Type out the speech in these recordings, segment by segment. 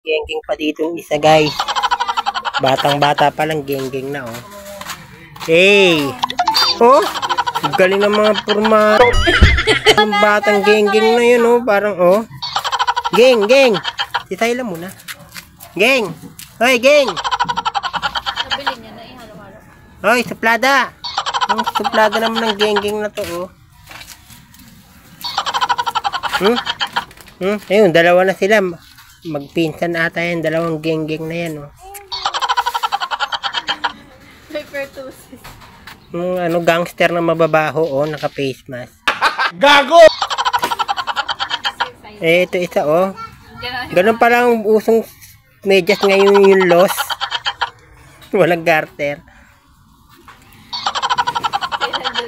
Geng-geng pa dito yung isa, guys. Batang-bata pa lang, geng-geng na, oh. Hey! Oh! Galing ng mga forma. Yung batang geng-geng na yun, oh. Parang, oh. Geng, geng! Si Tyla muna. Geng! Hoy, geng! Nabili niya na ihalo-halo. Hoy, suplada! Ang suplada naman ng geng-geng na to, oh. Ayun, dalawa na sila. Magpinsan ata yan, dalawang geng-geng na yan, oh. Hypertosis. Ano, gangster na mababaho, oh, naka-face mask. Gago! Eh, ito isa, oh. Ganun pala ang usong medyas ngayon yung loss. Walang garter.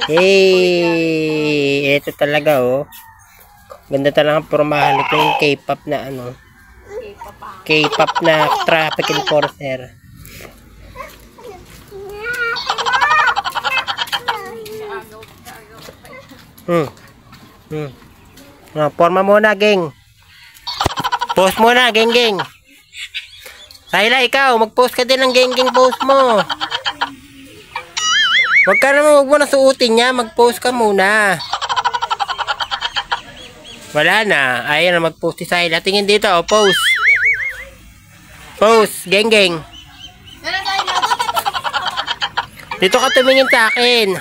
Hey! Ito talaga, oh. Ganda talaga ang pormahan ito yung K-pop na, ano. K-pop na traffic enforcer. Forma muna, geng. Post muna, geng-geng. Tyla, ikaw, mag-post ka din ng geng-geng post mo. Huwag mo na suotin niya, mag-post ka muna. Wala na. Ayan na, mag-post si Tyla. Tingin dito, oh, post. Post, geng-geng. Dito ka tumingin sa akin.